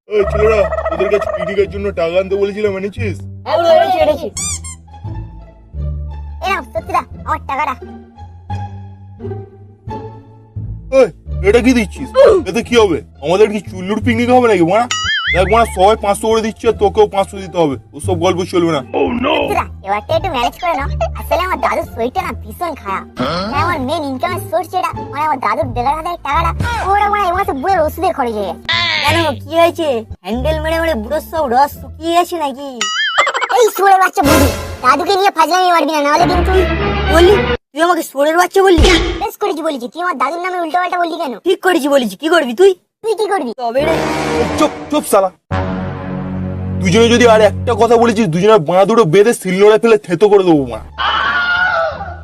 ওই ছেলেরা, ওদের কাছে পিকনিকের জন্য টাকা আনতে বলেছিলাম, এনেছিস? হ্যাঁ বলো, এনেছি। এনাও সত্যিটা আমার টাকাটা। ওই, এটা কি দিচ্ছিস? এতে কি হবে? আমাদের কি চুল্লুর পিকনিক হবে নাকি মানা? দেখ মানা, সবাই 500 করে দিচ্ছে আর তোকেও 500 দিতে হবে। ওসব গল্প চলবে না। সত্যিটা এবারটা একটু ম্যানেজ করে নাও। আসলে আমার দাদুর শরীরটা না ভীষণ খারাপ। আমার মেন ইনকামের সোর্স যেটা, মানে আমার দাদুর বেকার হাতের টাকাটা, ওরা মানে এই মাসে বুড়োর ওষুধের খরচ হয়ে গেছে। কেন, কি হয়েছে? হ্যান্ডেল মেরে মেরে বুড়োর সব রস শুকিয়ে গেছে নাকি? এই শুয়োরের বাচ্চা বুড়ি, দাদুকে নিয়ে ফাজলামি মারবি না, নাহলে কিন্তু বললি তুই আমাকে সোরের বাচ্চা বললি? বেশ করেছি বলেছি, তুই আমার দাদুর নামে উল্টো পাল্টা বললি কেন? ঠিক করেছি বলেছি, কি করবি তুই? তুই কি করবি? তবে রে, চুপ চুপ শালা। দুজনে যদি আর একটা কথা বলেছিস, দুজনের বাঁ দুটো বেঁধে সিলনোড়ে ফেলে থেতো করে দেবো মা।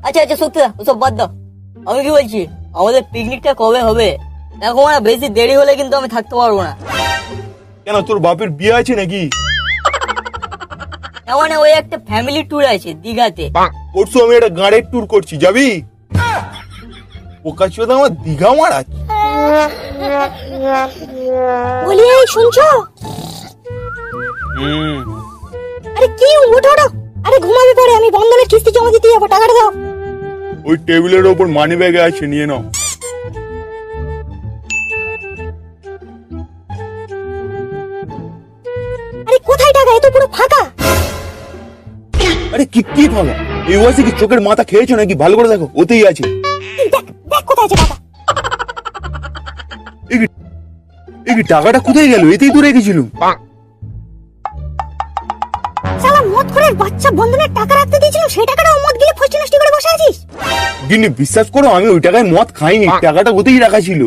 আচ্ছা আচ্ছা সত্যি ওসব বাদ দাও। আমি কি বলছি, আমাদের পিকনিকটা কবে হবে? দেখো না, বেশি দেরি হলে কিন্তু আমি থাকতে পারবো না। কেন, তোর বাপের বিয়ে আছে নাকি? মানে ওই একটা ফ্যামিলি ট্যুর আছে দীঘাতে। পরশু আমি একটা গাড়ির ট্যুর করছি, যাবি? পোকা চোদা, আমার দীঘা মার আছে। বলি এই শুনছো? আরে কি ওঠো ওঠো, আরে ঘুমাবি পরে, আমি বন্ধনের কিস্তি জমা দিতে যাবো, টাকাটা দাও। ওই টেবিলের ওপর মানি ব্যাগে আছে, নিয়ে নাও। আরে কোথায় টাকা? এ তো পুরো ফাঁকা। আরে কি কি ভালো, এই বয়সে কি চোখের মাথা খেয়েছো নাকি? ভালো করে দেখো, ওতেই আছে। দেখ দেখ কোথায় আছে টাকা। এই কি টাকাটা কোথায় গেল? এতেই তো রেখেছিলুম। শালা মদ করে বাচ্চা বন্ধনের টাকা রাখতে দিয়েছিল, সেই টাকাটা মদ গিলে ফষ্টি নষ্টি করে বসে আছিস। গিন্নি বিশ্বাস করো, আমি ওই টাকায় মদ খাইনি, টাকাটা ওতেই রাখা ছিল।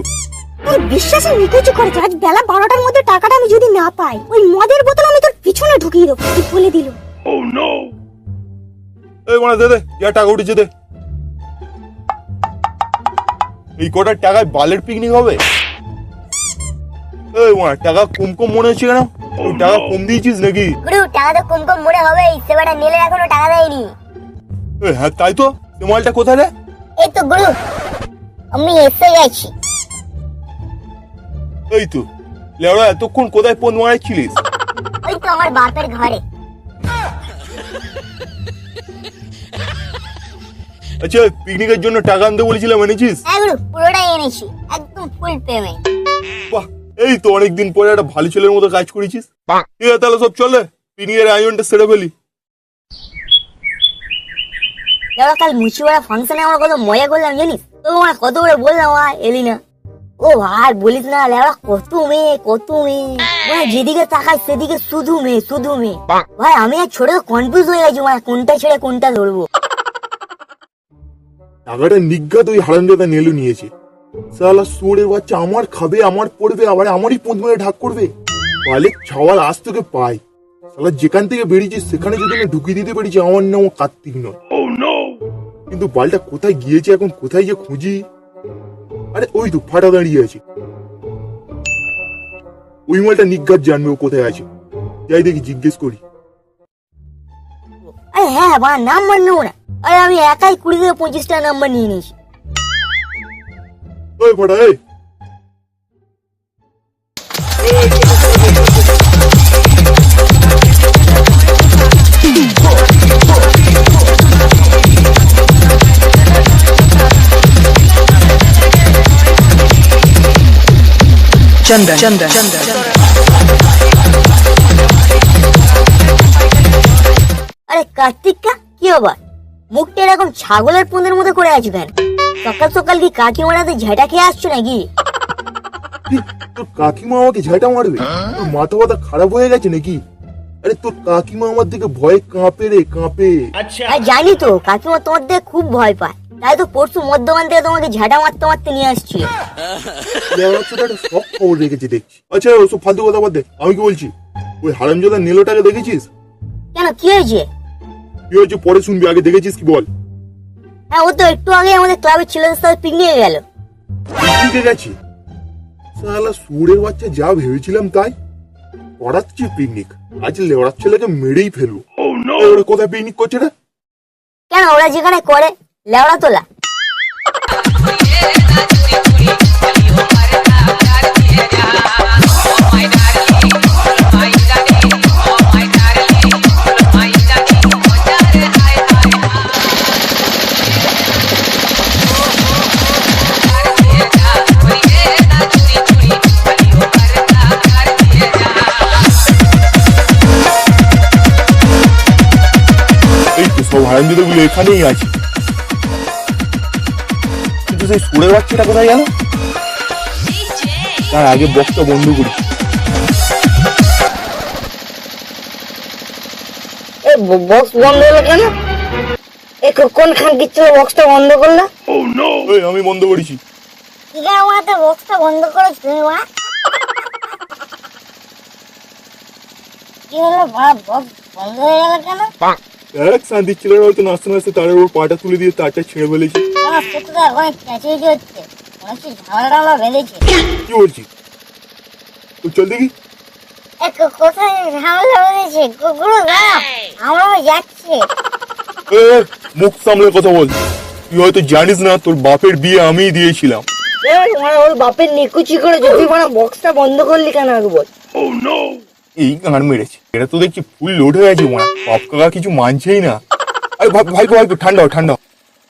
তুই বিশ্বাসে নিকুচি করেছে। আজ বেলা 12টার মধ্যে টাকাটা আমি যদি না পাই, ওই মদের বোতল আমি তোর পিছনে ঢুকিয়ে দেবো। তুই বলে দিল। এই মানে দে দে, যা টাকা উঠেছে দে। এই কটার টাকায় বালের পিকনিক হবে? এই মানে টাকা কম কম মনে হচ্ছে কেন? তুই টাকা কম দিয়েছিস নাকি? গুরু, টাকা তো কম কম মনে হবে, সেবাটা নিলে এখনো টাকা দেয়নি। হ্যাঁ তাই তো, সে মালটা কোথায় রে? এই তো গুরু, আমি এসে গেছি। এই তো লেওড়া, এতক্ষণ কোথায় ফোন মারাচ্ছিলিস? ওই তো আমার বাপের ঘরে। আচ্ছা, পিকনিকের জন্য টাকা আনতে বলেছিলাম, এনেছিস? হ্যাঁ গুরু, পুরোটাই এনেছি, একদম ফুল পেমেন্ট। বাহ, এই তো অনেকদিন পরে একটা ভালো ছেলের মতো কাজ করেছিস। ঠিক আছে, তাহলে সব চলে, পিকনিকের আয়োজনটা সেরে ফেলি। যারা কাল মুচিওয়ালা ফাংশনে আমরা কত মজা করলাম জানিস তো? আমার কত করে বললাম এলি না। ও আর বলিস না, লেওড়া কত মেয়ে কত মেয়ে, মানে যেদিকে তাকাই সেদিকে শুধু মেয়ে শুধু মেয়ে। ভাই আমি আর ছোট কনফিউজ হয়ে গেছি, মানে কোনটা ছেড়ে কোনটা ধরবো। টাকাটা নিজ্ঞাত ওই হারামজাদা নেলু নিয়েছে। শালা সুরের বাচ্চা, আমার খাবে, আমার পড়বে, আবার আমারই পোঁত মেরে ঢাক করবে। বালেক ছাওয়াল, আজ তোকে পাই। শালা যেখান থেকে বেরিয়েছিস সেখানে যদি আমি ঢুকিয়ে দিতে পেরেছি, আমার নাম কার্তিক নয়। কিন্তু বালটা কোথায় গিয়েছে এখন, কোথায় যে খুঁজি? আরে ওই তো ফাটা দাঁড়িয়ে আছে। ওই মালটা নিজ্ঞাত জানবে ও কোথায় আছে। যাই দেখি, জিজ্ঞেস করি। আরে হ্যাঁ বা নাম্বার নেবো না, আরে আমি একাই 20 থেকে 25টা নাম্বার নিয়ে নিয়েছি। ওই ফাটা, এই चंदन चंदन चंदन আরে কার্তিকা, কি আবার মুখটা এরকম ছাগলের পুঁদের মতো করে আছো কেন? সকাল সকাল কি কাকিমারাতে ঝেঁটা খেয়ে আসছো নাকি? তোর কাকিমা আমাকে ঝাঁটা মারবে? তোর মাথা মাথা খারাপ হয়ে গেছে নাকি? আরে তোর কাকিমা আমার দিকে ভয়ে কাঁপে রে, কাঁপে। আর জানি তো কাকিমা তোমার দিকে খুব ভয় পায়, তাই তো পরশু মধ্যমান থেকে তোমাকে ঝাঁটা মারতে মারতে নিয়ে আসছি। সব খবর রেখেছি দেখছি। আচ্ছা ওসব ফালতু কথা বাদ দে, আমি কি বলছি, ওই হারামজাদা নেলোটাকে দেখেছিস? কেন, কি হয়েছে? কি হয়েছে পরে শুনবি, আগে দেখেছিস কি বল? হ্যাঁ, ও তো একটু আগে আমাদের ক্লাবের ছেলেদের সাথে পিকনিকে গেল। পিকনিকে গেছি? শালা সুরের বাচ্চা, যা ভেবেছিলাম তাই করাচ্ছি পিকনিক। আজ লেওড়ার ছেলেকে মেরেই ফেলবো। ওরা কোথায় পিকনিক করছে রে? কেন, ওরা যেখানে করে লেওড়া তোলা। Oh my God. হারামজাদাগুলো এখানেই আছে, কিন্তু সেই সুরের বাচ্চাটা কোথায় গেল? তার আগে বক্সটা বন্ধ করি। বক্স বন্ধ হলো কেন? কোন খান কিচ্ছু বক্সটা বন্ধ করলো? ওই আমি বন্ধ করেছি। ঠিক আছে ওরা তো বক্সটা বন্ধ করে তুমি ওরা কি হলো বক্স বন্ধ হয়ে গেল কেন? এক শান্তির ছেলেরা হয়তো নাচতে নাচতে তারের ওর পাটা তুলে দিয়ে তারটা ছেড়ে ফেলেছি। সেটা তো এখন চেঁচিয়েছি হচ্ছে, মনে হচ্ছে ঝামেলা টামেলা বেঁধেছে। কি বলছিস? তো চল দেখি। কোথায় ঝামেলা বেঁধেছে? গুরু দাঁড়া, আমরা যাচ্ছি। এ, মুখ সামলে কথা বল। তুই হয়তো জানিস না তোর বাপের বিয়ে আমিই দিয়েছিলাম। ওর বাপের নিকুচি করেছে, তুই মানে বক্সটা বন্ধ করলি কেন আগে বল? এই গান মেরেছে, এটা তো দেখছি ফুল লোড হয়ে গেছে। মারা বাপ কাকা কিছু মানছেই না। আরে ভাই ঠান্ডা হ, ঠান্ডা হ।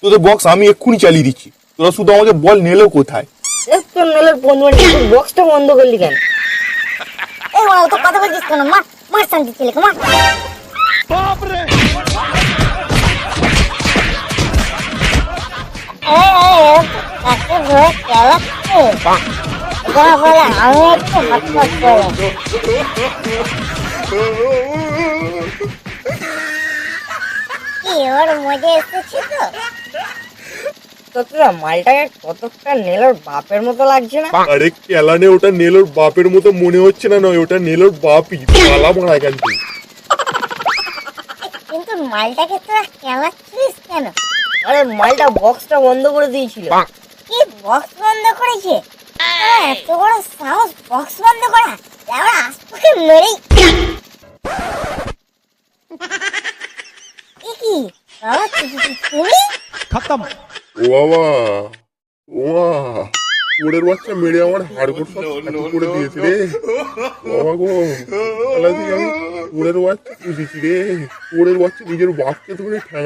তোদের বক্স আমি এক্ষুনি চালিয়ে দিচ্ছি, তোরা শুধু আমাকে বল নেলো কোথায়? তোর নেলের বন্ধু বক্সটা বন্ধ করলি কেন? এই ওরা তো কথা বলছিস কেন? মার মার শান্তি ছেলেকে মার। তাকে ধরে চালাচ্ছে, এবার বলে আমি একটু হটপট করে। কি ওর মজা এসেছে তো? তোরা মালটাকে কতটা নেলোর বাপের মতো লাগছে না? আরে কেলানে ওটা নেলোর বাপের মতো মনে হচ্ছে না, নয় ওটা নেলোর বাপই। পালা মারা এখান থেকে। কিন্তু মালটাকে তোরা চালাচ্ছিস কেন? আরে মালটা বক্সটা বন্ধ করে দিয়েছিল। কি বক্স বন্ধ করেছে? এত বড় সাহস বক্স বন্ধ করা! এবার আজকে মেরেই কি বাবা তুমি ও বাবা, ও মা, ওরের বাচ্চা মেরে আমার হাড়গোড় সব ছাঁটু করে দিয়েছে রে বাবা গো। আমি ওরের বাচ্চা বুঝেছি রে, ওরের বাচ্চা নিজের বাপকে ধরে